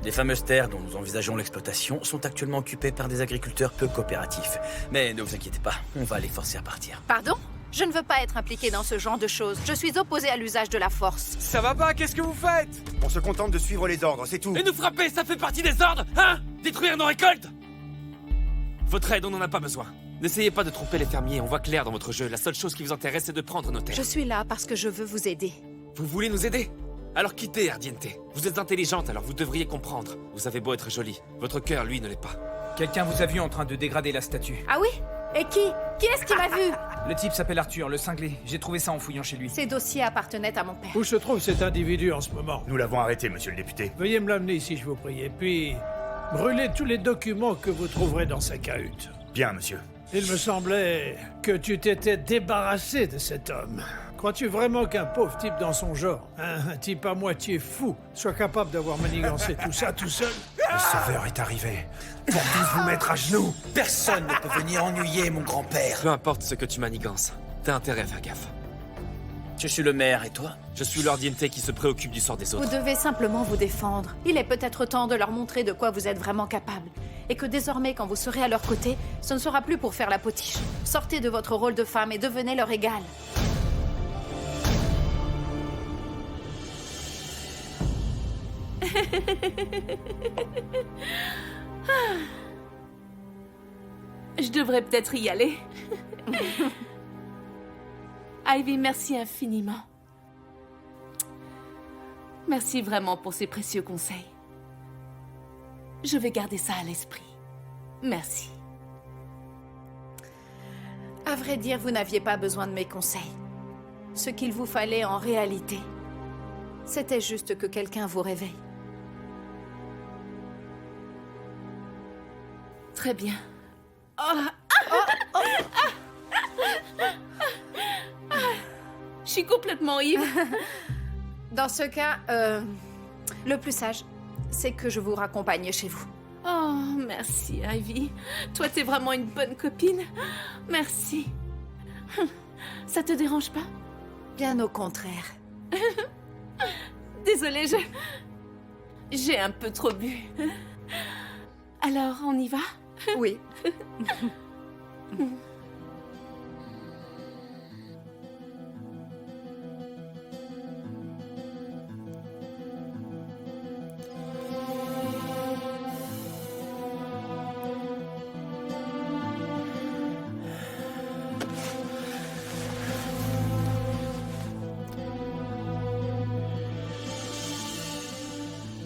Les fameuses terres dont nous envisageons l'exploitation sont actuellement occupées par des agriculteurs peu coopératifs. Mais ne vous inquiétez pas, on va les forcer à partir. Pardon? Je ne veux pas être impliquée dans ce genre de choses. Je suis opposée à l'usage de la force. Ça va pas, qu'est-ce que vous faites? On se contente de suivre les ordres, c'est tout. Et nous frapper, ça fait partie des ordres, hein? Détruire nos récoltes? Votre aide, on n'en a pas besoin. N'essayez pas de tromper les fermiers, on voit clair dans votre jeu. La seule chose qui vous intéresse, c'est de prendre nos terres. Je suis là parce que je veux vous aider. Vous voulez nous aider? Alors quittez Ardiente. Vous êtes intelligente, alors vous devriez comprendre. Vous avez beau être jolie, votre cœur, lui, ne l'est pas. Quelqu'un vous a vu en train de dégrader la statue. Ah oui? Et qui? Qui est-ce qui m'a vu? Le type s'appelle Arthur, le cinglé. J'ai trouvé ça en fouillant chez lui. Ces dossiers appartenaient à mon père. Où se trouve cet individu en ce moment? Nous l'avons arrêté, monsieur le député. Veuillez me l'amener ici, je vous prie. Et puis, brûlez tous les documents que vous trouverez dans sa cahute. Bien, monsieur. Il me semblait que tu t'étais débarrassé de cet homme. Crois-tu vraiment qu'un pauvre type dans son genre, un type à moitié fou, soit capable d'avoir manigancé tout ça tout seul? Le sauveur est arrivé. Pour tous vous mettre à genoux. Personne ne peut venir ennuyer mon grand-père. Peu importe ce que tu manigances, t'as intérêt à faire gaffe. Je suis le maire, et toi? Je suis l'Ardiente qui se préoccupe du sort des Vous autres. devez simplement vous défendre. Il est peut-être temps de leur montrer de quoi vous êtes vraiment capable. Et que désormais, quand vous serez à leur côté, ce ne sera plus pour faire la potiche. Sortez de votre rôle de femme et devenez leur égale. Je devrais peut-être y aller. Ivy, merci infiniment. Merci vraiment pour ces précieux conseils. Je vais garder ça à l'esprit. Merci. À vrai dire, vous n'aviez pas besoin de mes conseils. Ce qu'il vous fallait en réalité, c'était juste que quelqu'un vous réveille. Très bien. Je suis complètement ivre. Dans ce cas, le plus sage, c'est que je vous raccompagne chez vous. Oh, merci, Ivy. Toi, t'es vraiment une bonne copine. Merci. Ça te dérange pas? Bien au contraire. Désolée, j'ai un peu trop bu. Alors, on y va? Oui.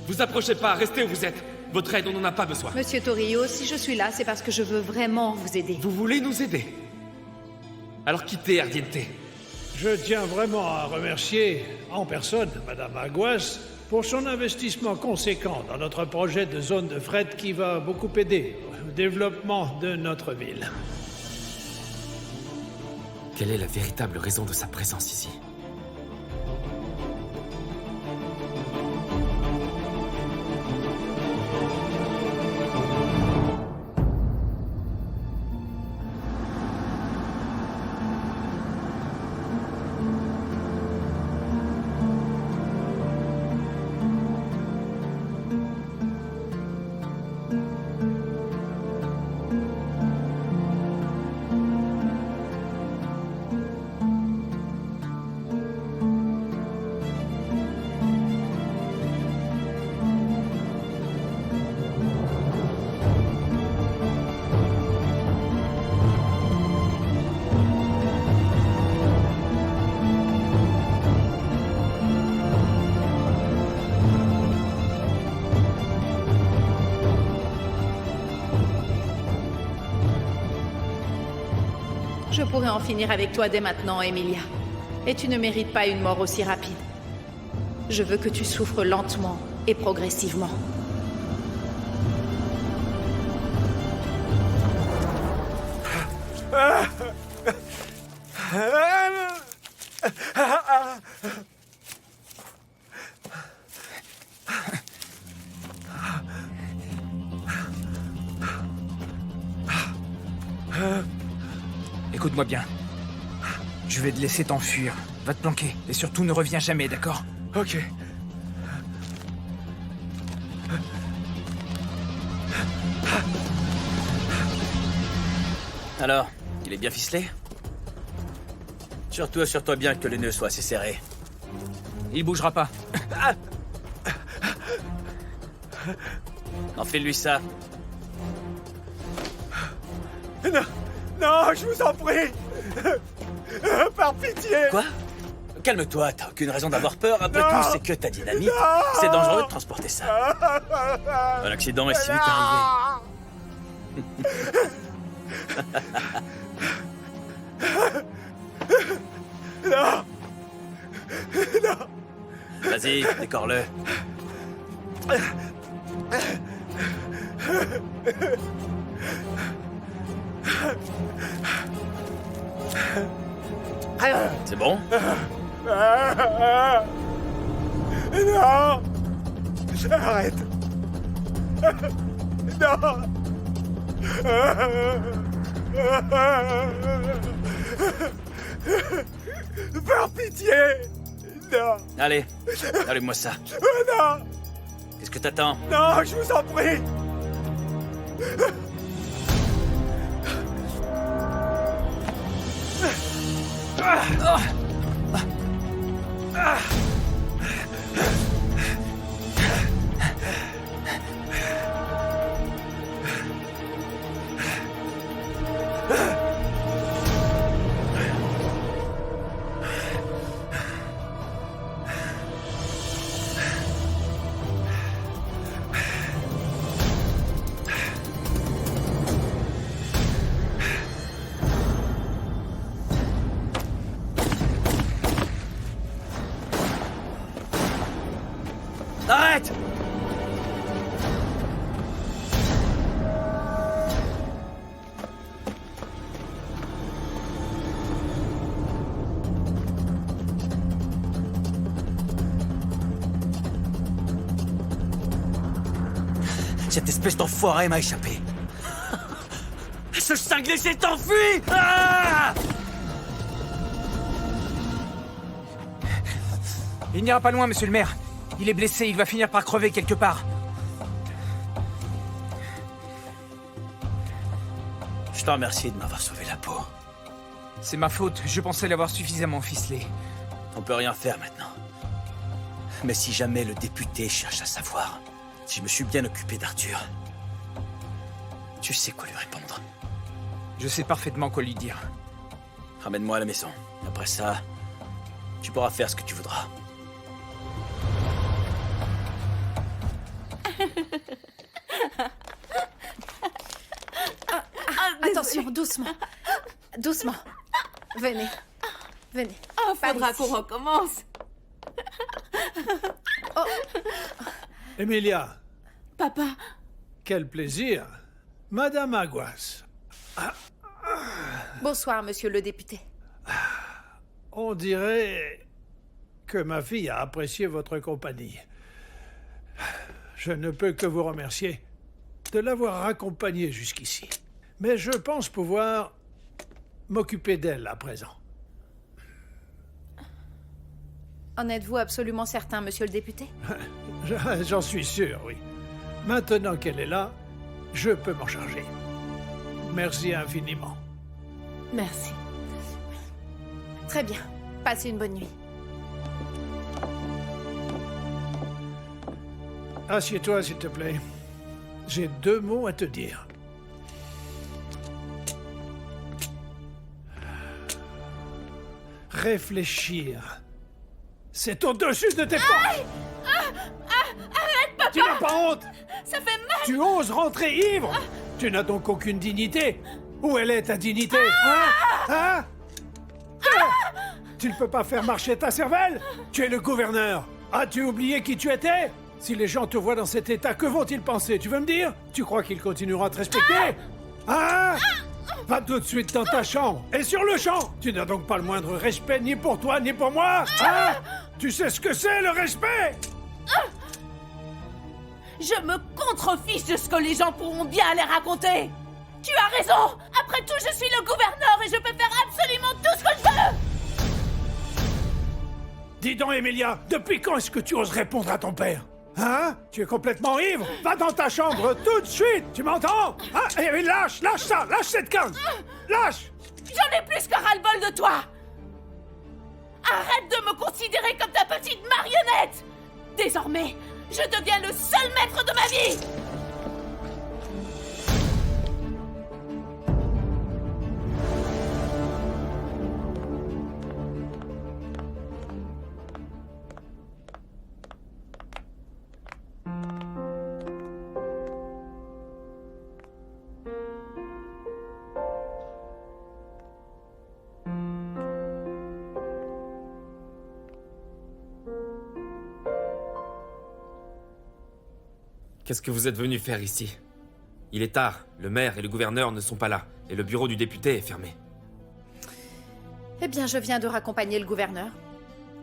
Vous approchez pas, restez où vous êtes. Votre aide, on n'en a pas besoin. Monsieur Torillo, si je suis là, c'est parce que je veux vraiment vous aider. Vous voulez nous aider? Alors quittez Ardiente. Je tiens vraiment à remercier en personne Madame Aguas pour son investissement conséquent dans notre projet de zone de fret qui va beaucoup aider au développement de notre ville. Quelle est la véritable raison de sa présence ici? Je pourrais en finir avec toi dès maintenant, Emilia. Et tu ne mérites pas une mort aussi rapide. Je veux que tu souffres lentement et progressivement. Écoute-moi bien. Je vais te laisser t'enfuir. Va te planquer. Et surtout, ne reviens jamais, d'accord? Ok. Alors, il est bien ficelé? Surtout, assure-toi bien que le nœud soit assez serré. Il bougera pas. Enfile-lui ça. Non, non, je vous en prie. Par pitié. Quoi? Calme-toi, t'as aucune raison d'avoir peur. Après Non. tout, c'est que ta dynamite. Non. C'est dangereux de transporter ça. Un accident est si vite arrivé. Non. Non. Vas-y, décore-le. C'est bon? Non. Arrête. Non. Par pitié. Non. Allez, allume-moi ça. Non. Qu'est-ce que t'attends? Non, je vous en prie. Arrête! Cette espèce d'enfoiré m'a échappé. Ce cinglé s'est enfui! Ah! Il n'ira pas loin, monsieur le maire. Il est blessé, il va finir par crever quelque part. Je te remercie de m'avoir sauvé la peau. C'est ma faute, je pensais l'avoir suffisamment ficelé. On peut rien faire maintenant. Mais si jamais le député cherche à savoir si je me suis bien occupé d'Arthur, tu sais quoi lui répondre. Je sais parfaitement quoi lui dire. Ramène-moi à la maison. Après ça, tu pourras faire ce que tu voudras. Attention, doucement. Doucement. Venez. Venez. Oh, Par faudra ici. qu'on recommence. Emilia, Papa, quel plaisir. Madame Aguas, Bonsoir, monsieur le député. on dirait que ma fille a apprécié votre compagnie. Je ne peux que vous remercier de l'avoir accompagnée jusqu'ici. Mais je pense pouvoir m'occuper d'elle à présent. En êtes-vous absolument certain, monsieur le député? J'en suis sûr, oui. Maintenant qu'elle est là, je peux m'en charger. Merci infiniment. merci. Très bien. Passez une bonne nuit. Assieds-toi, s'il te plaît. J'ai 2 mots à te dire. Réfléchir. C'est au-dessus de tes forces. Arrête, papa! Tu n'as pas honte? Ça fait mal! Tu oses rentrer ivre? Tu n'as donc aucune dignité? Où elle est ta dignité? Hein? Tu ne peux pas faire marcher ta cervelle? Tu es le gouverneur. As-tu oublié qui tu étais? Si les gens te voient dans cet état, que vont-ils penser? Tu veux me dire? Tu crois qu'ils continueront à te respecter? Hein? Va tout de suite dans ta chambre. Et sur le champ! Tu n'as donc pas le moindre respect ni pour toi ni pour moi? Hein? Tu sais ce que c'est, le respect? Je me contrefiche de ce que les gens pourront bien aller raconter! Tu as raison! Après tout, je suis le gouverneur et je peux faire absolument tout ce que je veux! Dis donc, Emilia, depuis quand est-ce que tu oses répondre à ton père? Hein? Tu es complètement ivre? Va dans ta chambre tout de suite, tu m'entends? Hein? Et lâche ça, lâche cette canne! Lâche! J'en ai plus que ras-le-bol de toi! Arrête de me considérer comme ta petite marionnette! Désormais, je deviens le seul maître de ma vie! Qu'est-ce que vous êtes venu faire ici? Il est tard, le maire et le gouverneur ne sont pas là, et le bureau du député est fermé. Eh bien, je viens de raccompagner le gouverneur.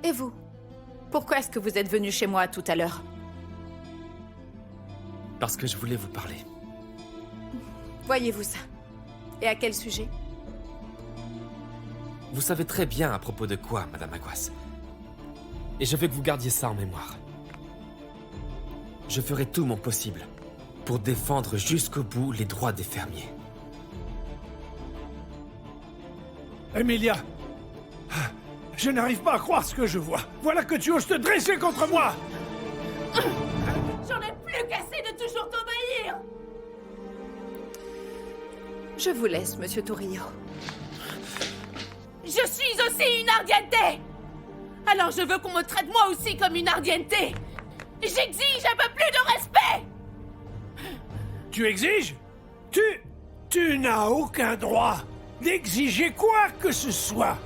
Et vous? Pourquoi est-ce que vous êtes venu chez moi tout à l'heure? Parce que je voulais vous parler. Voyez-vous ça? Et à quel sujet? Vous savez très bien à propos de quoi, Madame Aguas. Et je veux que vous gardiez ça en mémoire. Je ferai tout mon possible pour défendre jusqu'au bout les droits des fermiers. Emilia, je n'arrive pas à croire ce que je vois. Voilà que tu oses te dresser contre moi! J'en ai plus qu'assez de toujours t'obéir! Je vous laisse, Monsieur Tourillo. Je suis aussi une ardiente! Alors je veux qu'on me traite moi aussi comme une ardiente! J'exige un peu plus de respect! Tu exiges? Tu n'as aucun droit d'exiger quoi que ce soit.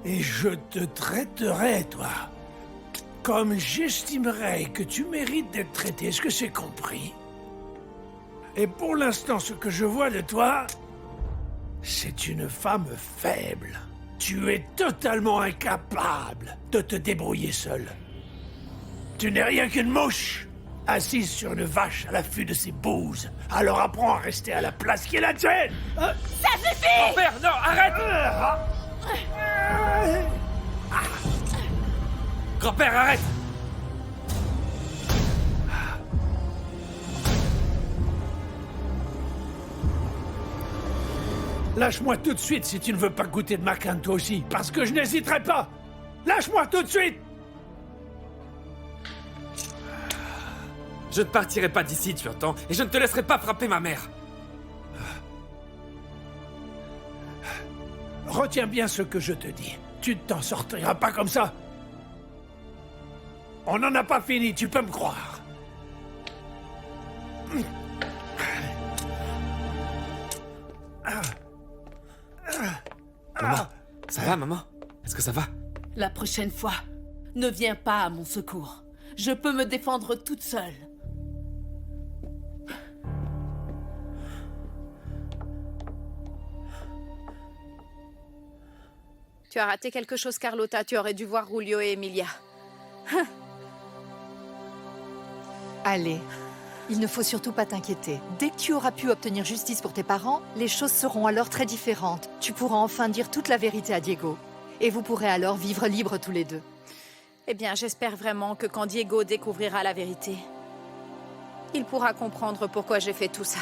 Et je te traiterai, toi, comme j'estimerai que tu mérites d'être traité. Est-ce que c'est compris? Et pour l'instant, ce que je vois de toi, c'est une femme faible. Tu es totalement incapable de te débrouiller seule. Tu n'es rien qu'une mouche, assise sur une vache à l'affût de ses bouses. Alors apprends à rester à la place qui est la tienne. Ça suffit! Père, non, arrête! Grand-père, arrête! Lâche-moi tout de suite si tu ne veux pas goûter de ma canne toi aussi, parce que je n'hésiterai pas. Lâche-moi tout de suite. Je ne partirai pas d'ici, tu entends? Et je ne te laisserai pas frapper ma mère! Retiens bien ce que je te dis. Tu ne t'en sortiras pas comme ça. On n'en a pas fini, tu peux me croire. Maman, ça va, maman? Est-ce que ça va? La prochaine fois, ne viens pas à mon secours. Je peux me défendre toute seule. Tu as raté quelque chose, Carlotta. Tu aurais dû voir Julio et Emilia. Allez, il ne faut surtout pas t'inquiéter. Dès que tu auras pu obtenir justice pour tes parents, les choses seront alors très différentes. Tu pourras enfin dire toute la vérité à Diego. Et vous pourrez alors vivre libres tous les deux. Eh bien, j'espère vraiment que quand Diego découvrira la vérité, il pourra comprendre pourquoi j'ai fait tout ça.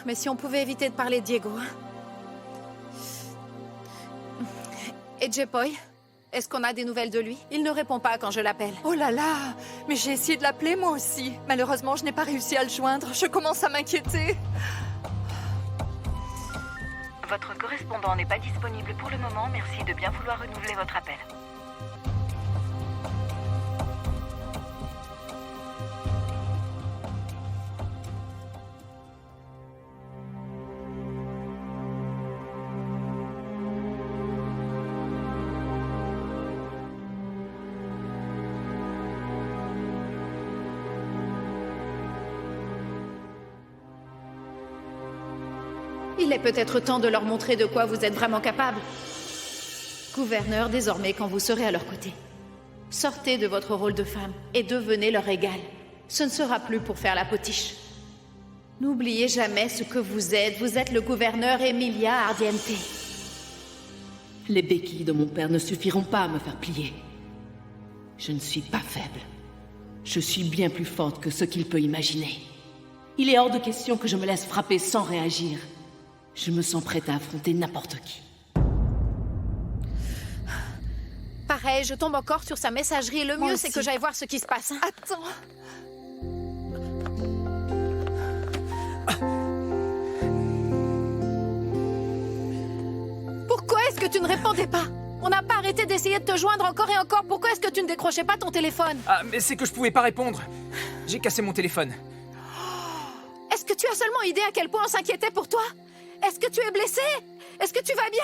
Mais si on pouvait éviter de parler de Diego, hein? Et Jepoy, est-ce qu'on a des nouvelles de lui? Il ne répond pas quand je l'appelle. Oh là là! Mais j'ai essayé de l'appeler moi aussi. Malheureusement, je n'ai pas réussi à le joindre. Je commence à m'inquiéter. Votre correspondant n'est pas disponible pour le moment. Merci de bien vouloir renouveler votre appel. Il est peut-être temps de leur montrer de quoi vous êtes vraiment capable. Gouverneur, désormais, quand vous serez à leur côté, sortez de votre rôle de femme et devenez leur égal. Ce ne sera plus pour faire la potiche. N'oubliez jamais ce que vous êtes. Vous êtes le gouverneur Emilia Ardiente. Les béquilles de mon père ne suffiront pas à me faire plier. Je ne suis pas faible. Je suis bien plus forte que ce qu'il peut imaginer. Il est hors de question que je me laisse frapper sans réagir. Je me sens prête à affronter n'importe qui. Pareil, je tombe encore sur sa messagerie. Le Moi mieux, aussi. c'est que j'aille voir ce qui se passe. Hein. Attends. Pourquoi est-ce que tu ne répondais pas? On n'a pas arrêté d'essayer de te joindre encore et encore. Pourquoi est-ce que tu ne décrochais pas ton téléphone? Ah, mais c'est que je pouvais pas répondre. J'ai cassé mon téléphone. Est-ce que tu as seulement idée à quel point on s'inquiétait pour toi? Est-ce que tu es blessé? Est-ce que tu vas bien?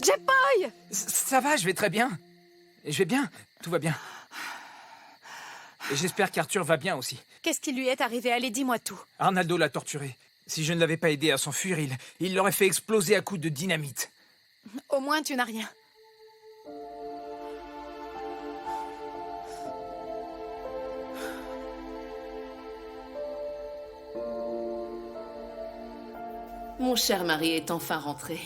J-Boy! Ça va, je vais très bien. Je vais bien, tout va bien. Et j'espère qu'Arthur va bien aussi. Qu'est-ce qui lui est arrivé? Allez, dis-moi tout. Arnaldo l'a torturé. Si je ne l'avais pas aidé à s'enfuir, il l'aurait fait exploser à coups de dynamite. Au moins, tu n'as rien. Mon cher mari est enfin rentré.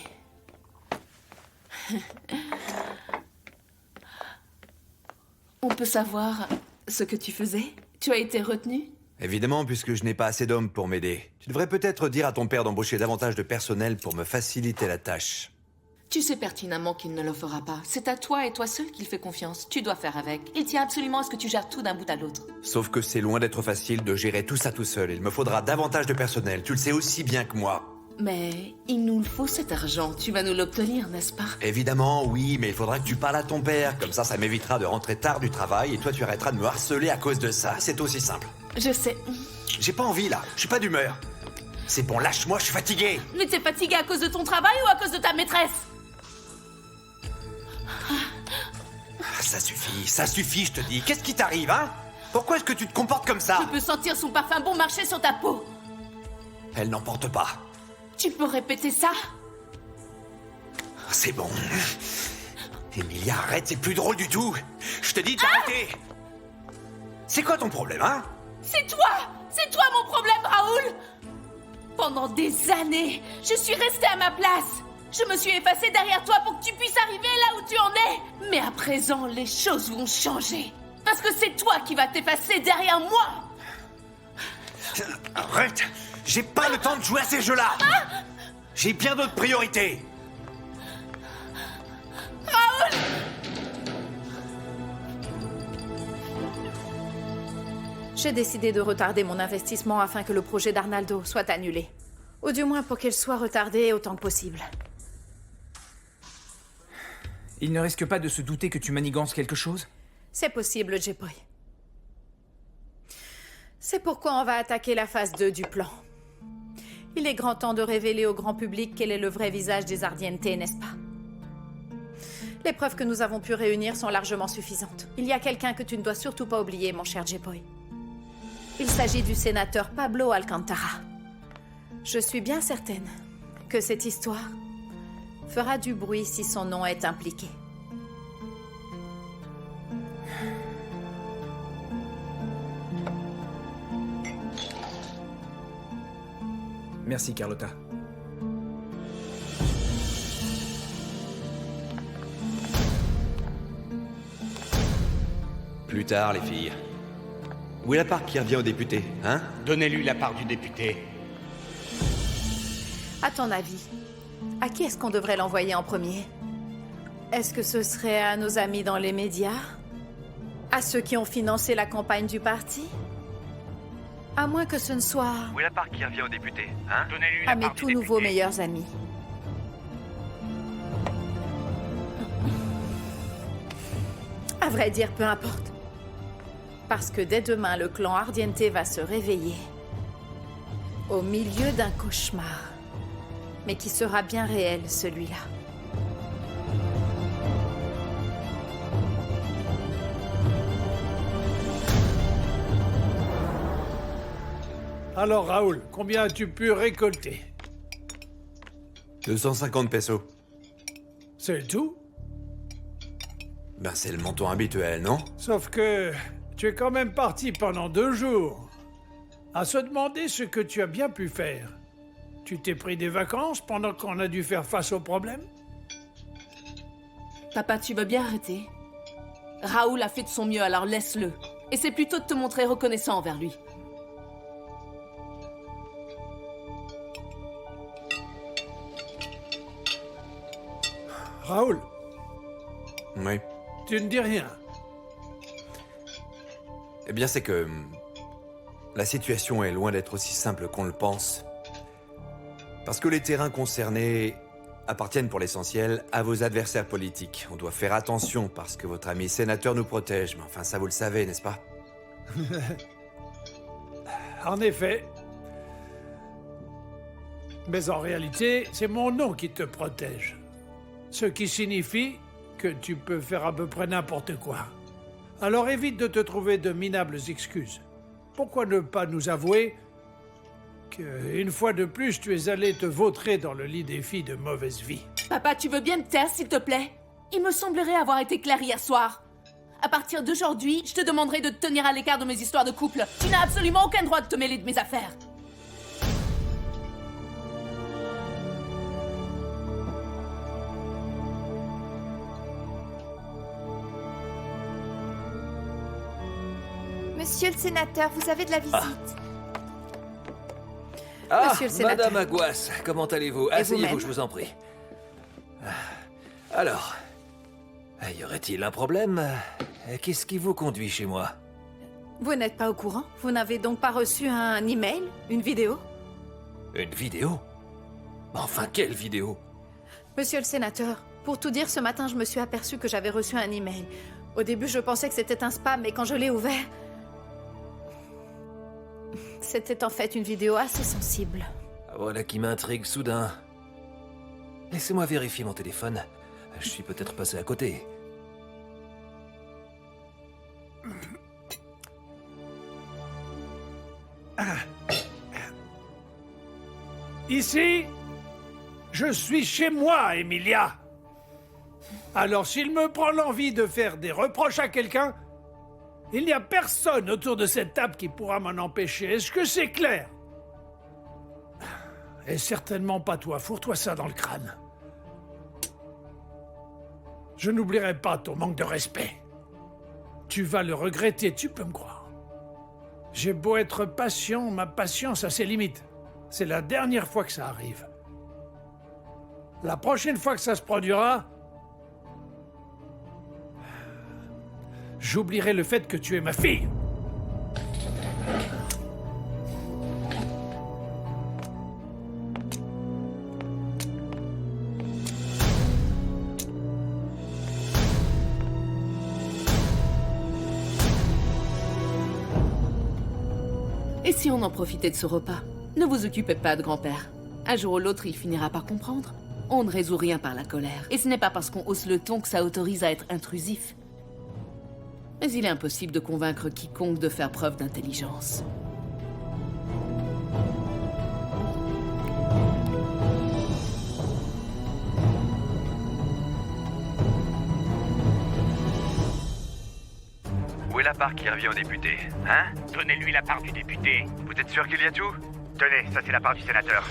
On peut savoir ce que tu faisais? Tu as été retenu? Évidemment, puisque je n'ai pas assez d'hommes pour m'aider. Tu devrais peut-être dire à ton père d'embaucher davantage de personnel pour me faciliter la tâche. Tu sais pertinemment qu'il ne le fera pas. C'est à toi et toi seul qu'il fait confiance. Tu dois faire avec. Il tient absolument à ce que tu gères tout d'un bout à l'autre. Sauf que c'est loin d'être facile de gérer tout ça tout seul. Il me faudra davantage de personnel. Tu le sais aussi bien que moi. Mais il nous faut cet argent. Tu vas nous l'obtenir, n'est-ce pas? Évidemment, oui, mais il faudra que tu parles à ton père. Comme ça m'évitera de rentrer tard du travail et toi, tu arrêteras de me harceler à cause de ça. C'est aussi simple. Je sais. J'ai pas envie, là. Je suis pas d'humeur. C'est bon, lâche-moi, je suis fatigué. Mais t'es fatigué à cause de ton travail ou à cause de ta maîtresse? Ça suffit, je te dis. Qu'est-ce qui t'arrive, hein? Pourquoi est-ce que tu te comportes comme ça? Je peux sentir son parfum bon marcher sur ta peau. Elle n'en porte pas. Tu peux répéter ça? C'est bon. Emilia, arrête, c'est plus drôle du tout. Je te dis d'arrêter. C'est quoi ton problème, hein? C'est toi! C'est toi mon problème, Raoul! Pendant des années, je suis restée à ma place. Je me suis effacée derrière toi pour que tu puisses arriver là où tu en es. Mais à présent, les choses vont changer. Parce que c'est toi qui vas t'effacer derrière moi. Arrête! J'ai pas le temps de jouer à ces jeux-là! J'ai bien d'autres priorités! Raoul! J'ai décidé de retarder mon investissement afin que le projet d'Arnaldo soit annulé. Ou du moins pour qu'il soit retardé autant que possible. Il ne risque pas de se douter que tu manigances quelque chose? C'est possible, J-Boy. C'est pourquoi on va attaquer la phase 2 du plan. Il est grand temps de révéler au grand public quel est le vrai visage des Ardiente, n'est-ce pas? Les preuves que nous avons pu réunir sont largement suffisantes. Il y a quelqu'un que tu ne dois surtout pas oublier, mon cher J-Boy. Il s'agit du sénateur Pablo Alcantara. Je suis bien certaine que cette histoire fera du bruit si son nom est impliqué. Merci, Carlotta. Plus tard, les filles. Où est la part qui revient au député, hein? Donnez-lui la part du député. À ton avis, à qui est-ce qu'on devrait l'envoyer en premier? Est-ce que ce serait à nos amis dans les médias? À ceux qui ont financé la campagne du parti? À moins que ce ne soit Où est la part qui revient au député, hein? Donnez-lui à mes tout nouveaux meilleurs amis. À vrai dire, peu importe. Parce que dès demain, le clan Ardiente va se réveiller. Au milieu d'un cauchemar. Mais qui sera bien réel, celui-là. Alors, Raoul, combien as-tu pu récolter? 250 pesos. C'est tout? Ben, c'est le montant habituel, non? Sauf que tu es quand même parti pendant 2 jours. À se demander ce que tu as bien pu faire. Tu t'es pris des vacances pendant qu'on a dû faire face aux problèmes? Papa, tu veux bien arrêter? Raoul a fait de son mieux, alors laisse-le. Et c'est plutôt de te montrer reconnaissant envers lui. Raoul, Oui. tu ne dis rien. Eh bien, c'est que... la situation est loin d'être aussi simple qu'on le pense. Parce que les terrains concernés appartiennent pour l'essentiel à vos adversaires politiques. On doit faire attention parce que votre ami sénateur nous protège. Mais enfin, ça vous le savez, n'est-ce pas? En effet. Mais en réalité, c'est mon nom qui te protège. Ce qui signifie que tu peux faire à peu près n'importe quoi. Alors évite de te trouver de minables excuses. Pourquoi ne pas nous avouer qu'une fois de plus, tu es allé te vautrer dans le lit des filles de mauvaise vie? Papa, tu veux bien te taire, s'il te plaît? Il me semblerait avoir été clair hier soir. À partir d'aujourd'hui, je te demanderai de te tenir à l'écart de mes histoires de couple. Tu n'as absolument aucun droit de te mêler de mes affaires. Monsieur le sénateur, vous avez de la visite. Ah, Monsieur le sénateur. Madame Aguas, comment allez-vous? Asseyez-vous, vous-même je vous en prie. Alors, y aurait-il un problème? Qu'est-ce qui vous conduit chez moi? Vous n'êtes pas au courant? Vous n'avez donc pas reçu un email? Une vidéo? Une vidéo? Enfin, quelle vidéo? Monsieur le sénateur, pour tout dire, ce matin, je me suis aperçu que j'avais reçu un email. Au début, je pensais que c'était un spam, mais quand je l'ai ouvert... C'était en fait une vidéo assez sensible. Voilà qui m'intrigue soudain. Laissez-moi vérifier mon téléphone. Je suis peut-être passé à côté. Ici, je suis chez moi, Emilia. Alors s'il me prend l'envie de faire des reproches à quelqu'un, il n'y a personne autour de cette table qui pourra m'en empêcher. Est-ce que c'est clair? Et certainement pas toi. Fourre-toi ça dans le crâne. Je n'oublierai pas ton manque de respect. Tu vas le regretter, tu peux me croire. J'ai beau être patient, ma patience a ses limites. C'est la dernière fois que ça arrive. La prochaine fois que ça se produira, j'oublierai le fait que tu es ma fille. Et si on en profitait de ce repas? Ne vous occupez pas de grand-père. Un jour ou l'autre, il finira par comprendre. On ne résout rien par la colère. Et ce n'est pas parce qu'on hausse le ton que ça autorise à être intrusif. Mais il est impossible de convaincre quiconque de faire preuve d'intelligence. Où est la part qui revient au député? Hein? Donnez-lui la part du député. Vous êtes sûr qu'il y a tout? Tenez, ça c'est la part du sénateur.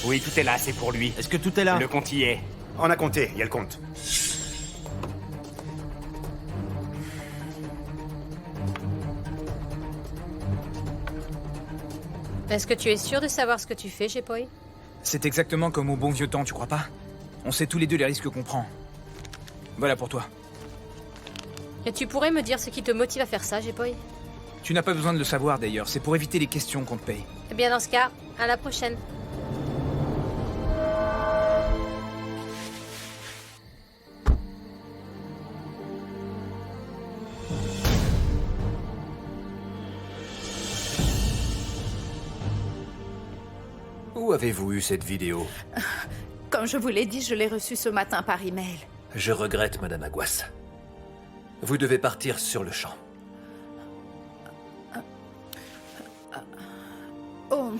Oui, tout est là, c'est pour lui. Est-ce que tout est là? Le compte y est. On a compté, il y a le compte. Est-ce que tu es sûr de savoir ce que tu fais, Gepoi? C'est exactement comme au bon vieux temps, tu crois pas? On sait tous les deux les risques qu'on prend. Voilà pour toi. Et tu pourrais me dire ce qui te motive à faire ça, Gepoi? Tu n'as pas besoin de le savoir d'ailleurs, c'est pour éviter les questions qu'on te paye. Eh bien dans ce cas, à la prochaine. Où avez-vous eu cette vidéo? Comme je vous l'ai dit, je l'ai reçue ce matin par email. Je regrette, Madame Aguas. Vous devez partir sur le champ. Oh,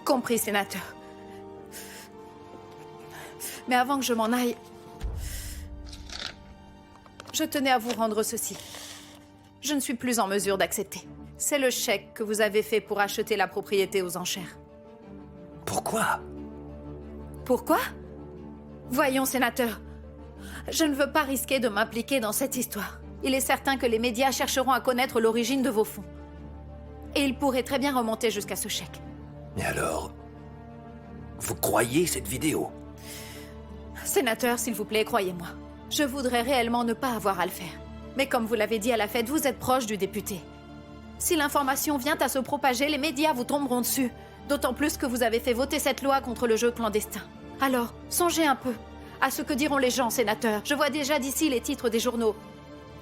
compris, sénateur. Mais avant que je m'en aille, je tenais à vous rendre ceci. Je ne suis plus en mesure d'accepter. C'est le chèque que vous avez fait pour acheter la propriété aux enchères. Pourquoi? Pourquoi? Voyons, sénateur. Je ne veux pas risquer de m'impliquer dans cette histoire. Il est certain que les médias chercheront à connaître l'origine de vos fonds. Et ils pourraient très bien remonter jusqu'à ce chèque. Mais alors... Vous croyez cette vidéo? Sénateur, s'il vous plaît, croyez-moi. Je voudrais réellement ne pas avoir à le faire. Mais comme vous l'avez dit à la fête, vous êtes proche du député. Si l'information vient à se propager, les médias vous tomberont dessus. D'autant plus que vous avez fait voter cette loi contre le jeu clandestin. Alors, songez un peu à ce que diront les gens, sénateur. Je vois déjà d'ici les titres des journaux.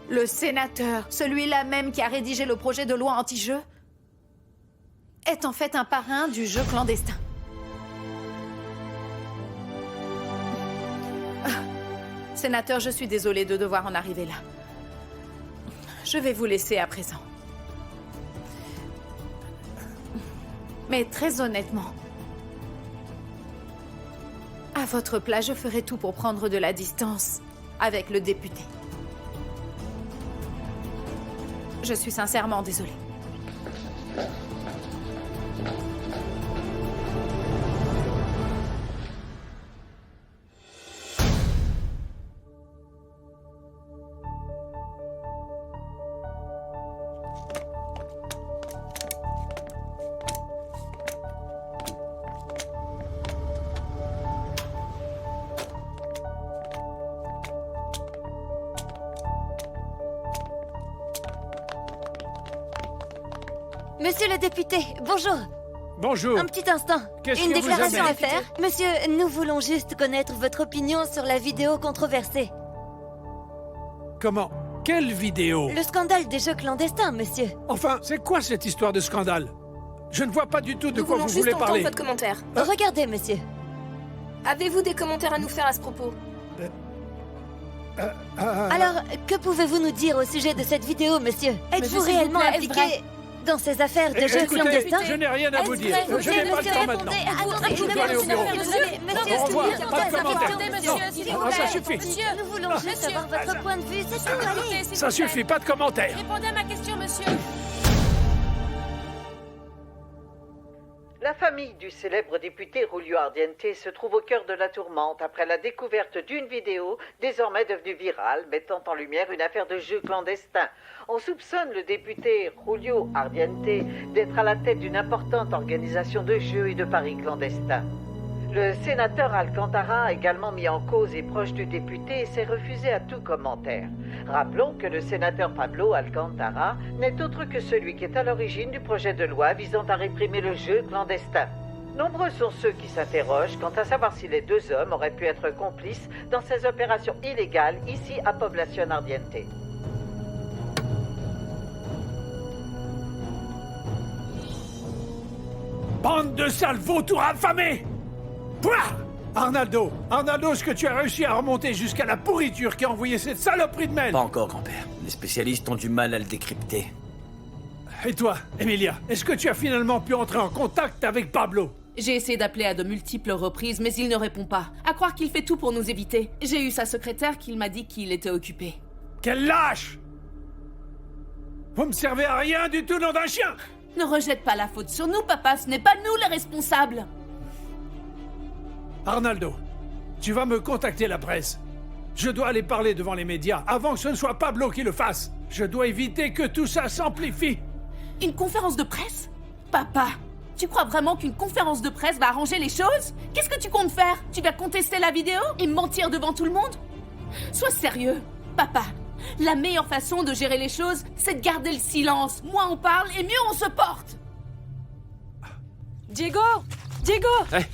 Le sénateur, celui-là même qui a rédigé le projet de loi anti-jeu, est en fait un parrain du jeu clandestin. Sénateur, je suis désolée de devoir en arriver là. Je vais vous laisser à présent. Mais très honnêtement, à votre place, je ferai tout pour prendre de la distance avec le député. Je suis sincèrement désolée. Monsieur le député, bonjour. Bonjour. Un petit instant. Qu'est-ce Une que vous déclaration avez à faire. Monsieur, nous voulons juste connaître votre opinion sur la vidéo controversée. Comment? Quelle vidéo? Le scandale des jeux clandestins, monsieur. Enfin, c'est quoi cette histoire de scandale? Je ne vois pas du tout de Nous quoi voulons vous juste voulez entendre parler. votre commentaire. Regardez, monsieur. Avez-vous des commentaires à nous faire à ce propos? Alors, que pouvez-vous nous dire au sujet de cette vidéo, monsieur? Êtes-vous Monsieur, s'il vous réellement plaît, est-ce impliqué dans ces affaires de jeux Écoutez, clandestins? je n'ai rien à vous dire. Je n'ai pas le temps maintenant. Je dois aller au bureau. Au revoir, pas de commentaires. Non, ça suffit. Nous voulons juste avoir votre point de vue, c'est tout, allez. Ça suffit, pas de commentaires. Répondez à ma question, monsieur. La famille du célèbre député Julio Ardiente se trouve au cœur de la tourmente après la découverte d'une vidéo désormais devenue virale mettant en lumière une affaire de jeu clandestin. On soupçonne le député Julio Ardiente d'être à la tête d'une importante organisation de jeux et de paris clandestins. Le sénateur Alcantara, également mis en cause et proche du député, s'est refusé à tout commentaire. Rappelons que le sénateur Pablo Alcantara n'est autre que celui qui est à l'origine du projet de loi visant à réprimer le jeu clandestin. Nombreux sont ceux qui s'interrogent quant à savoir si les deux hommes auraient pu être complices dans ces opérations illégales ici à Población Ardiente. Bande de sales vautours affamés! Pouah! Arnaldo, est-ce que tu as réussi à remonter jusqu'à la pourriture qui a envoyé cette saloperie de mail? Pas encore, grand-père. Les spécialistes ont du mal à le décrypter. Et toi, Emilia, est-ce que tu as finalement pu entrer en contact avec Pablo? J'ai essayé d'appeler à de multiples reprises, mais il ne répond pas. À croire qu'il fait tout pour nous éviter. J'ai eu sa secrétaire qui m'a dit qu'il était occupé. Quel lâche! Vous me servez à rien du tout, nom d'un chien! Ne rejette pas la faute sur nous, papa, ce n'est pas nous les responsables. Arnaldo, tu vas me contacter la presse. Je dois aller parler devant les médias avant que ce ne soit Pablo qui le fasse. Je dois éviter que tout ça s'amplifie. Une conférence de presse? Papa, tu crois vraiment qu'une conférence de presse va arranger les choses? Qu'est-ce que tu comptes faire? Tu vas contester la vidéo et mentir devant tout le monde? Sois sérieux, papa. La meilleure façon de gérer les choses, c'est de garder le silence. Moins on parle et mieux on se porte. Diego! Hey,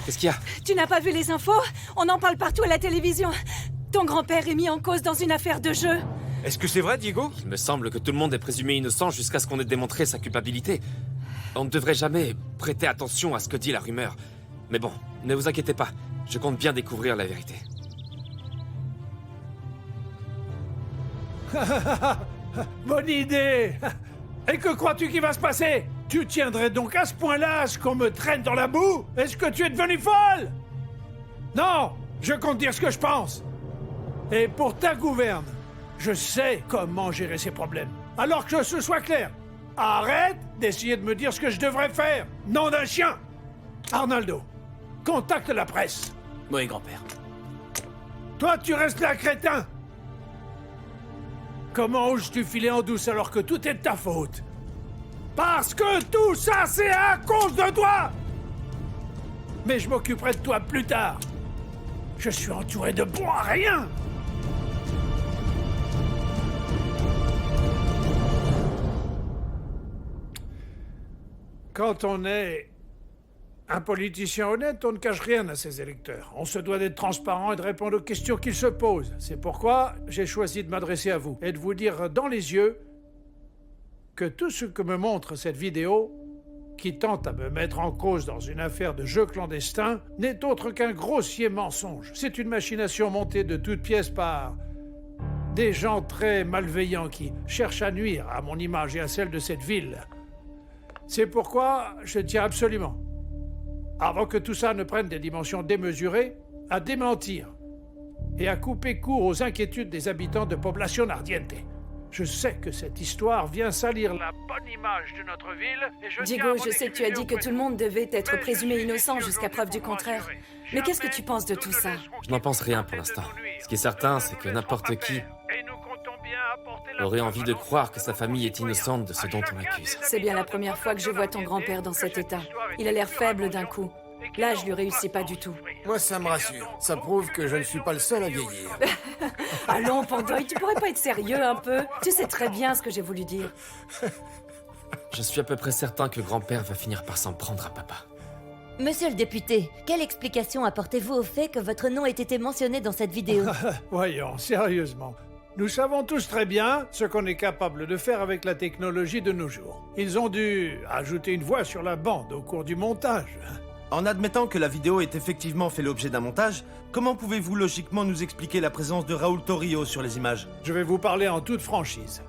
qu'est-ce qu'il y a? Tu n'as pas vu les infos? On en parle partout à la télévision. Ton grand-père est mis en cause dans une affaire de jeu. Est-ce que c'est vrai, Diego? Il me semble que tout le monde est présumé innocent jusqu'à ce qu'on ait démontré sa culpabilité. On ne devrait jamais prêter attention à ce que dit la rumeur. Mais bon, ne vous inquiétez pas, je compte bien découvrir la vérité. Bonne idée! Et que crois-tu qu'il va se passer? Tu tiendrais donc à ce point-là à ce qu'on me traîne dans la boue? Est-ce que tu es devenue folle? Non! Je compte dire ce que je pense. Et pour ta gouverne, je sais comment gérer ces problèmes. Alors que ce soit clair, arrête d'essayer de me dire ce que je devrais faire. Nom d'un chien! Arnaldo, contacte la presse. Oui, grand-père. Toi, tu restes là, crétin! Comment oses-tu filer en douce alors que tout est de ta faute? Parce que tout ça, c'est à cause de toi! Mais je m'occuperai de toi plus tard. Je suis entouré de bons à rien! Quand on est un politicien honnête, on ne cache rien à ses électeurs. On se doit d'être transparent et de répondre aux questions qu'ils se posent. C'est pourquoi j'ai choisi de m'adresser à vous et de vous dire dans les yeux que tout ce que me montre cette vidéo, qui tente à me mettre en cause dans une affaire de jeu clandestin, n'est autre qu'un grossier mensonge. C'est une machination montée de toutes pièces par des gens très malveillants qui cherchent à nuire à mon image et à celle de cette ville. C'est pourquoi je tiens absolument, avant que tout ça ne prenne des dimensions démesurées, à démentir et à couper court aux inquiétudes des habitants de Población Ardiente. Je sais que cette histoire vient salir la bonne image de notre ville et je Diego, je sais que tu as dit que tout le monde devait être présumé innocent jusqu'à preuve du contraire. Mais qu'est-ce que tu penses de tout ça? Je n'en pense rien pour l'instant. Ce qui est certain, c'est que n'importe qui aurait envie de croire que sa famille est innocente de ce dont on l'accuse. C'est bien la première fois que je vois ton grand-père dans cet état. Il a l'air faible d'un coup. Là, je lui réussis pas du tout. Moi, ça me rassure. Ça prouve que je ne suis pas le seul à vieillir. Allons, Pandoy, tu pourrais pas être sérieux un peu? Tu sais très bien ce que j'ai voulu dire. Je suis à peu près certain que grand-père va finir par s'en prendre à papa. Monsieur le député, quelle explication apportez-vous au fait que votre nom ait été mentionné dans cette vidéo? Voyons, sérieusement. Nous savons tous très bien ce qu'on est capable de faire avec la technologie de nos jours. Ils ont dû ajouter une voix sur la bande au cours du montage. En admettant que la vidéo ait effectivement fait l'objet d'un montage, comment pouvez-vous logiquement nous expliquer la présence de Raúl Torrio sur les images? Je vais vous parler en toute franchise.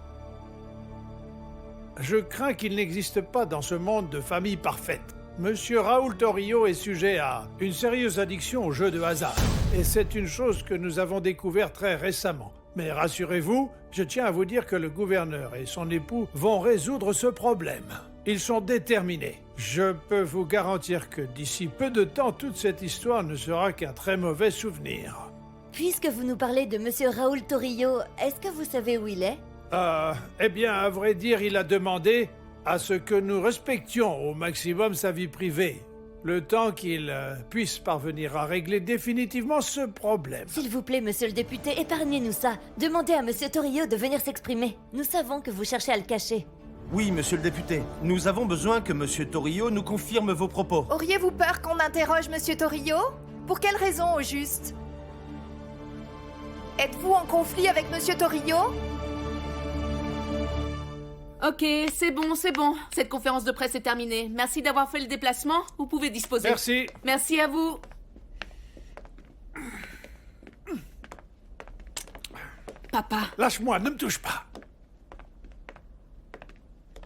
Je crains qu'il n'existe pas dans ce monde de famille parfaite. Monsieur Raúl Torrio est sujet à une sérieuse addiction aux jeux de hasard. Et c'est une chose que nous avons découvert très récemment. Mais rassurez-vous, je tiens à vous dire que le gouverneur et son époux vont résoudre ce problème. Ils sont déterminés. Je peux vous garantir que d'ici peu de temps, toute cette histoire ne sera qu'un très mauvais souvenir. Puisque vous nous parlez de Monsieur Raúl Torrio, est-ce que vous savez où il est? Eh bien, à vrai dire, il a demandé à ce que nous respections au maximum sa vie privée, le temps qu'il puisse parvenir à régler définitivement ce problème. S'il vous plaît, monsieur le député, épargnez-nous ça. Demandez à monsieur Torrio de venir s'exprimer. Nous savons que vous cherchez à le cacher. Oui, monsieur le député. Nous avons besoin que monsieur Torrio nous confirme vos propos. Auriez-vous peur qu'on interroge monsieur Torrio? Pour quelle raison, au juste? Êtes-vous en conflit avec monsieur Torrio? Ok, c'est bon, c'est bon. Cette conférence de presse est terminée. Merci d'avoir fait le déplacement. Vous pouvez disposer. Merci. Merci à vous. Papa. Lâche-moi, ne me touche pas.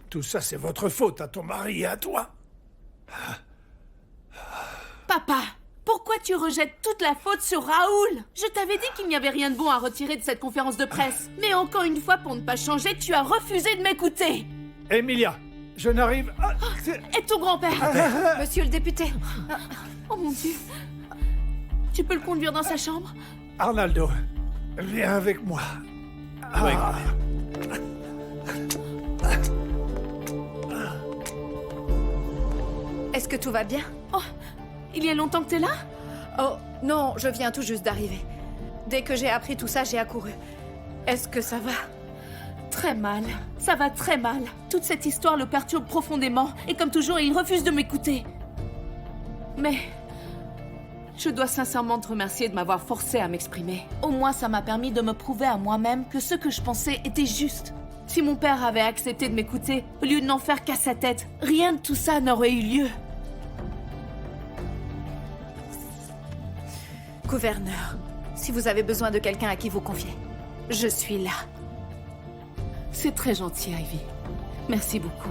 Tout ça, c'est votre faute à ton mari et à toi. Papa, pourquoi tu rejettes toute la faute sur Raoul? Je t'avais dit qu'il n'y avait rien de bon à retirer de cette conférence de presse. Mais encore une fois, pour ne pas changer, tu as refusé de m'écouter. Emilia, je n'arrive... Et ton grand-père? Monsieur le député. Oh mon Dieu. Tu peux le conduire dans sa chambre? Arnaldo, viens avec moi. Oui. Est-ce que tout va bien? Oh, il y a longtemps que t'es là? Oh, non, je viens tout juste d'arriver. Dès que j'ai appris tout ça, j'ai accouru. Est-ce que ça va? Très mal. Ça va très mal. Toute cette histoire le perturbe profondément. Et comme toujours, il refuse de m'écouter. Mais... je dois sincèrement te remercier de m'avoir forcé à m'exprimer. Au moins, ça m'a permis de me prouver à moi-même que ce que je pensais était juste. Si mon père avait accepté de m'écouter, au lieu de n'en faire qu'à sa tête, rien de tout ça n'aurait eu lieu. Gouverneur, si vous avez besoin de quelqu'un à qui vous confier, je suis là. C'est très gentil, Ivy. Merci beaucoup.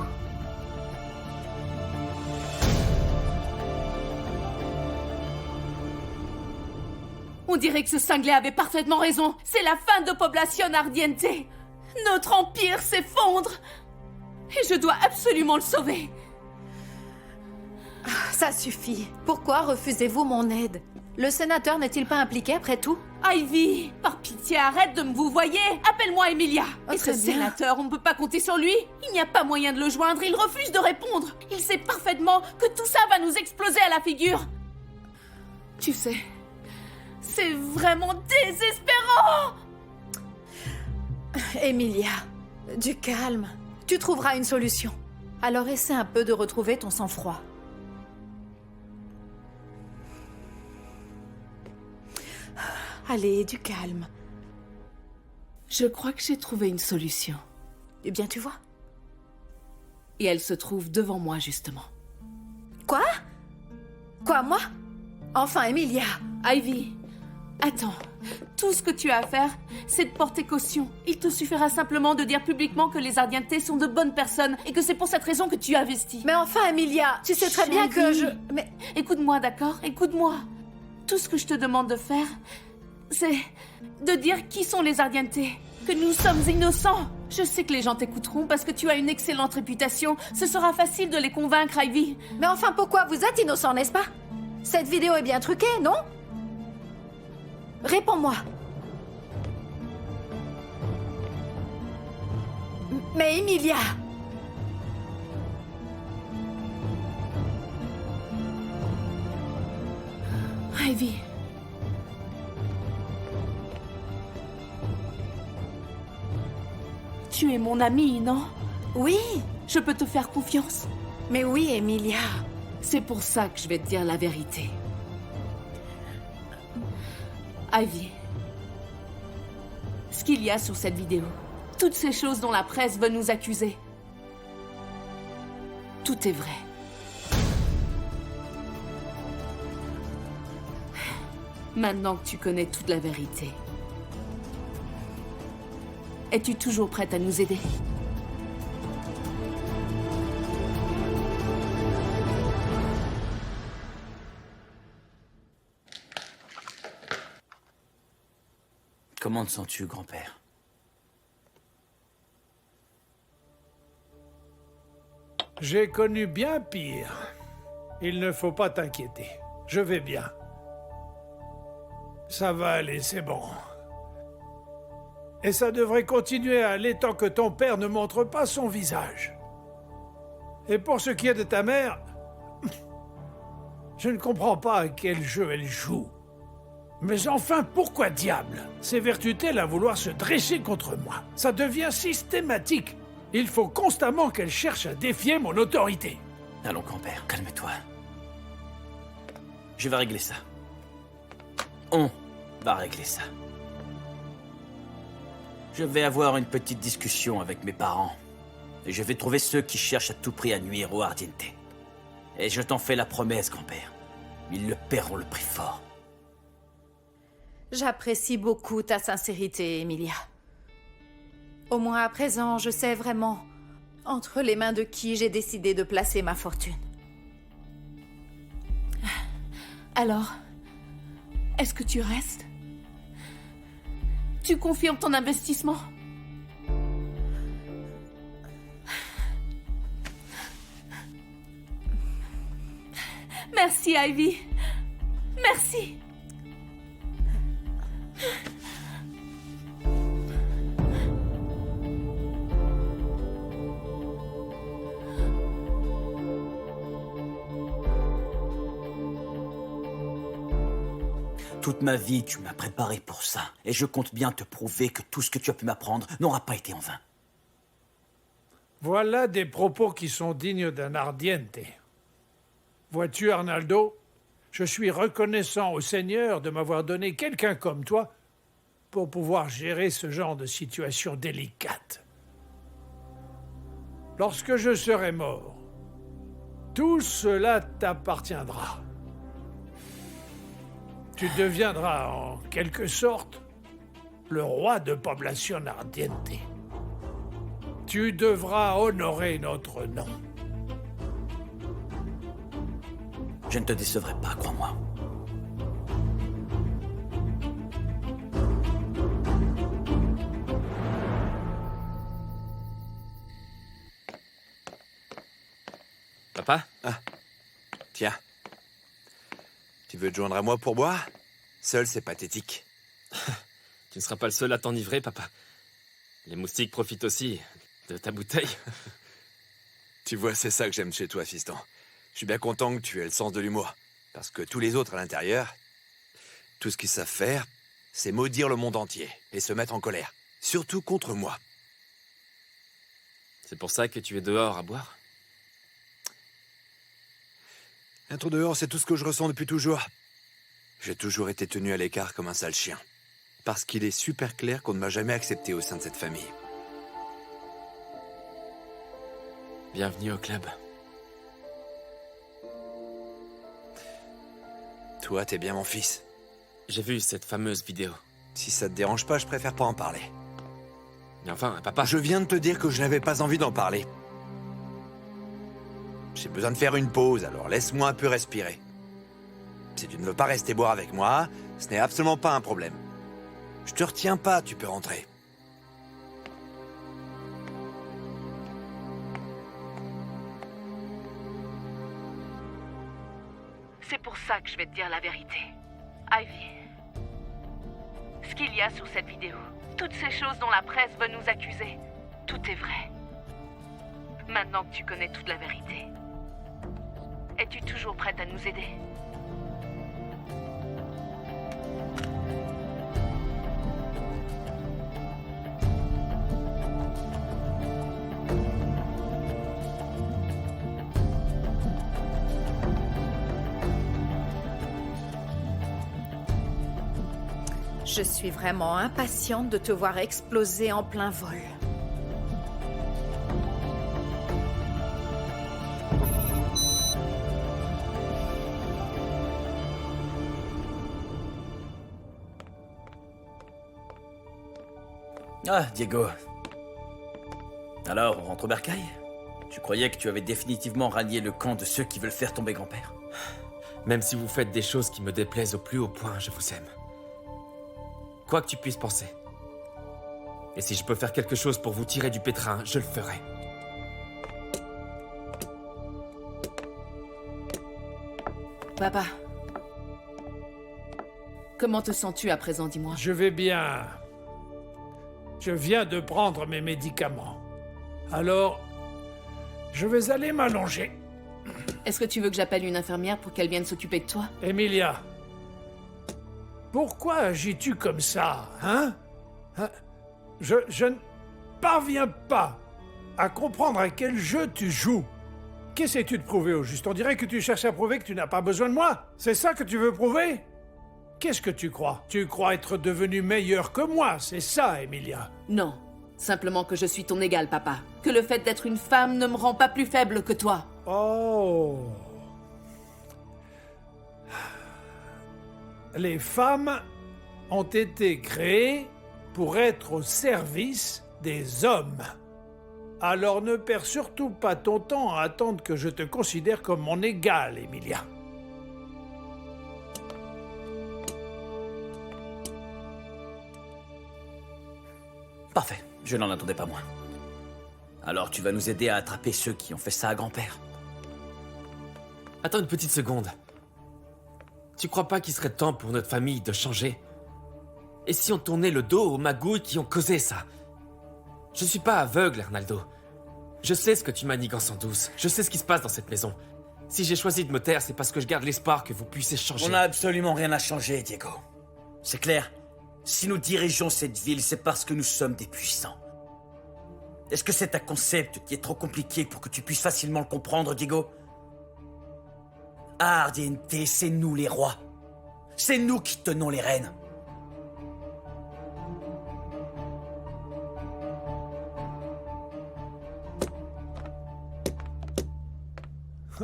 On dirait que ce cinglé avait parfaitement raison. C'est la fin de Población Ardiente. Notre empire s'effondre. Et je dois absolument le sauver. Ça suffit. Pourquoi refusez-vous mon aide? Le sénateur n'est-il pas impliqué après tout? Ivy, par pitié, arrête de me vous voyez. Appelle-moi Emilia. Oh, Et ce très bien. sénateur, on ne peut pas compter sur lui. Il n'y a pas moyen de le joindre, il refuse de répondre. Il sait parfaitement que tout ça va nous exploser à la figure. Tu sais, c'est vraiment désespérant. Emilia, du calme. Tu trouveras une solution. Alors essaie un peu de retrouver ton sang-froid. Allez, du calme. Je crois que j'ai trouvé une solution. Eh bien, tu vois. Et elle se trouve devant moi, justement. Quoi? Quoi, moi? Enfin, Emilia. Ivy, attends. Tout ce que tu as à faire, c'est de porter caution. Il te suffira simplement de dire publiquement que les Ardientes sont de bonnes personnes et que c'est pour cette raison que tu investis. Mais enfin, Emilia, tu sais très bien que je... Mais écoute-moi, d'accord? Écoute-moi. Tout ce que je te demande de faire, c'est de dire qui sont les Ardientes, que nous sommes innocents. Je sais que les gens t'écouteront parce que tu as une excellente réputation. Ce sera facile de les convaincre, Ivy. Mais enfin, pourquoi vous êtes innocent, n'est-ce pas? Cette vidéo est bien truquée, non? Réponds-moi. Mais Emilia... Ivy... Tu es mon amie, non? Oui. Je peux te faire confiance? Mais oui, Emilia. C'est pour ça que je vais te dire la vérité. Ivy, ce qu'il y a sur cette vidéo, toutes ces choses dont la presse veut nous accuser, tout est vrai. Maintenant que tu connais toute la vérité, es-tu toujours prête à nous aider? Comment te sens-tu, grand-père? J'ai connu bien pire. Il ne faut pas t'inquiéter. Je vais bien. Ça va aller, c'est bon. Et ça devrait continuer à aller tant que ton père ne montre pas son visage. Et pour ce qui est de ta mère, je ne comprends pas à quel jeu elle joue. Mais enfin, pourquoi diable s'évertue-t-elle à vouloir se dresser contre moi? Ça devient systématique. Il faut constamment qu'elle cherche à défier mon autorité. Allons, grand-père, calme-toi. Je vais régler ça. On va régler ça. Je vais avoir une petite discussion avec mes parents. Et je vais trouver ceux qui cherchent à tout prix à nuire aux Ardientes. Et je t'en fais la promesse, grand-père. Ils le paieront le prix fort. J'apprécie beaucoup ta sincérité, Emilia. Au moins à présent, je sais vraiment entre les mains de qui j'ai décidé de placer ma fortune. Alors, est-ce que tu restes? Tu confirmes ton investissement? Merci, Ivy. Merci. Toute ma vie, tu m'as préparé pour ça. Et je compte bien te prouver que tout ce que tu as pu m'apprendre n'aura pas été en vain. Voilà des propos qui sont dignes d'un Ardiente. Vois-tu, Arnaldo, je suis reconnaissant au Seigneur de m'avoir donné quelqu'un comme toi pour pouvoir gérer ce genre de situation délicate. Lorsque je serai mort, tout cela t'appartiendra. Tu deviendras en quelque sorte le roi de Población Ardiente. Tu devras honorer notre nom. Je ne te décevrai pas, crois-moi. Papa? Ah, tiens. Tu Tu veux te joindre à moi pour boire? Seul, c'est pathétique. Tu ne seras pas le seul à t'enivrer, papa. Les moustiques profitent aussi de ta bouteille. Tu vois, c'est ça que j'aime chez toi, fiston. Je suis bien content que tu aies le sens de l'humour. Parce que tous les autres à l'intérieur, tout ce qu'ils savent faire, c'est maudire le monde entier et se mettre en colère. Surtout contre moi. C'est pour ça que tu es dehors à boire? Être dehors, c'est tout ce que je ressens depuis toujours. J'ai toujours été tenu à l'écart comme un sale chien. Parce qu'il est super clair qu'on ne m'a jamais accepté au sein de cette famille. Bienvenue au club. Toi, t'es bien mon fils. J'ai vu cette fameuse vidéo. Si ça te dérange pas, je préfère pas en parler. Mais enfin, papa... Je viens de te dire que je n'avais pas envie d'en parler. J'ai besoin de faire une pause, alors laisse-moi un peu respirer. Si tu ne veux pas rester boire avec moi, ce n'est absolument pas un problème. Je te retiens pas, tu peux rentrer. C'est pour ça que je vais te dire la vérité. Ivy, ce qu'il y a sur cette vidéo, toutes ces choses dont la presse veut nous accuser, tout est vrai. Maintenant que tu connais toute la vérité, es-tu toujours prête à nous aider? Je suis vraiment impatiente de te voir exploser en plein vol. Ah, Diego. Alors, on rentre au bercail? Tu croyais que tu avais définitivement rallié le camp de ceux qui veulent faire tomber grand-père? Même si vous faites des choses qui me déplaisent au plus haut point, je vous aime. Quoi que tu puisses penser. Et si je peux faire quelque chose pour vous tirer du pétrin, je le ferai. Papa. Comment te sens-tu à présent, dis-moi? Je vais bien. Je viens de prendre mes médicaments. Alors, je vais aller m'allonger. Est-ce que tu veux que j'appelle une infirmière pour qu'elle vienne s'occuper de toi? Emilia, pourquoi agis-tu comme ça, hein? Je ne parviens pas à comprendre à quel jeu tu joues. Qu'essaies-tu de prouver au juste? On dirait que tu cherches à prouver que tu n'as pas besoin de moi. C'est ça que tu veux prouver? Qu'est-ce que tu crois? Tu crois être devenu meilleur que moi, c'est ça, Emilia? Non. Simplement que je suis ton égal, papa. Que le fait d'être une femme ne me rend pas plus faible que toi. Oh. Les femmes ont été créées pour être au service des hommes. Alors ne perds surtout pas ton temps à attendre que je te considère comme mon égal, Emilia. Parfait, je n'en attendais pas moins. Alors tu vas nous aider à attraper ceux qui ont fait ça à grand-père? Attends une petite seconde. Tu crois pas qu'il serait temps pour notre famille de changer? Et si on tournait le dos aux magouilles qui ont causé ça? Je suis pas aveugle, Arnaldo. Je sais ce que tu manigances en douce. Je sais ce qui se passe dans cette maison. Si j'ai choisi de me taire, c'est parce que je garde l'espoir que vous puissiez changer. On n'a absolument rien à changer, Diego. C'est clair. Si nous dirigeons cette ville, c'est parce que nous sommes des puissants. Est-ce que c'est un concept qui est trop compliqué pour que tu puisses facilement le comprendre, Diego? Ardiente, c'est nous les rois. C'est nous qui tenons les rênes.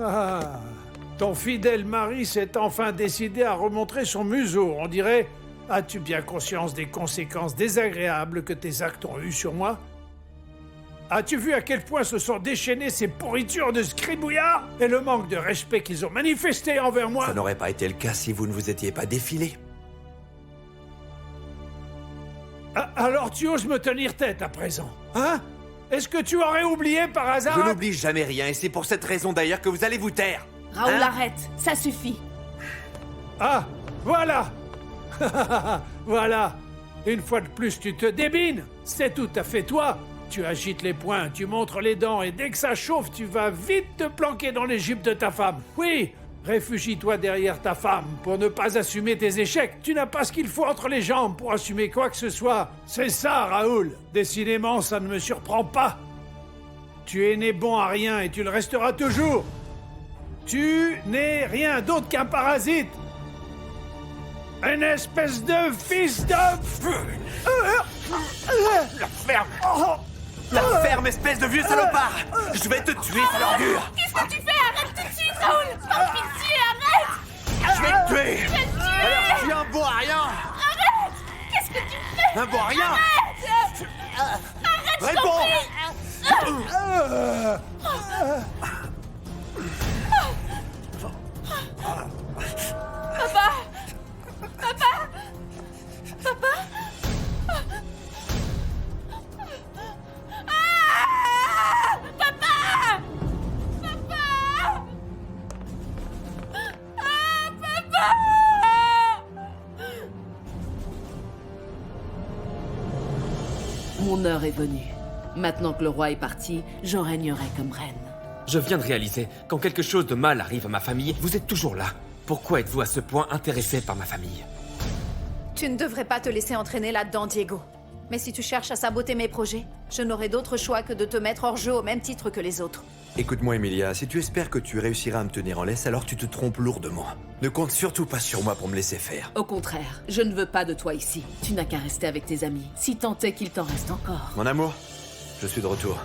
Ah, ton fidèle mari s'est enfin décidé à remontrer son museau, on dirait. As-tu bien conscience des conséquences désagréables que tes actes ont eues sur moi? As-tu vu à quel point se sont déchaînées ces pourritures de scribouillards et le manque de respect qu'ils ont manifesté envers moi? Ça n'aurait pas été le cas si vous ne vous étiez pas défilé. Alors tu oses me tenir tête à présent, hein? Est-ce que tu aurais oublié par hasard? Je n'oublie jamais rien et c'est pour cette raison d'ailleurs que vous allez vous taire. Raoul, arrête, ça suffit. Ah, voilà. Voilà. Une fois de plus, tu te débines. C'est tout à fait toi. Tu agites les poings, tu montres les dents, et dès que ça chauffe, tu vas vite te planquer dans les jupes de ta femme. Oui, réfugie-toi derrière ta femme pour ne pas assumer tes échecs. Tu n'as pas ce qu'il faut entre les jambes pour assumer quoi que ce soit. C'est ça, Raoul. Décidément, ça ne me surprend pas. Tu es né bon à rien et tu le resteras toujours. Tu n'es rien d'autre qu'un parasite. Une espèce de fils de... La ferme! La ferme, espèce de vieux salopard! Je vais te tuer, sale ordure! Qu'est-ce que tu fais? Arrête tout de suite, Raoul! Par pitié, arrête! Je vais te tuer! Je vais te tuer! Alors tu es un bon à rien! Arrête! Qu'est-ce que tu fais? Un bon à rien! Arrête! Arrête, je t'en Réponds! prie! Papa! Papa! Papa? Ah! Papa! Papa! Ah, papa! Mon heure est venue. Maintenant que le roi est parti, j'en régnerai comme reine. Je viens de réaliser, quand quelque chose de mal arrive à ma famille, vous êtes toujours là. Pourquoi êtes-vous à ce point intéressé par ma famille? Tu ne devrais pas te laisser entraîner là-dedans, Diego. Mais si tu cherches à saboter mes projets, je n'aurai d'autre choix que de te mettre hors jeu au même titre que les autres. Écoute-moi, Emilia, si tu espères que tu réussiras à me tenir en laisse, alors tu te trompes lourdement. Ne compte surtout pas sur moi pour me laisser faire. Au contraire, je ne veux pas de toi ici. Tu n'as qu'à rester avec tes amis, si tant est qu'il t'en reste encore. Mon amour, je suis de retour.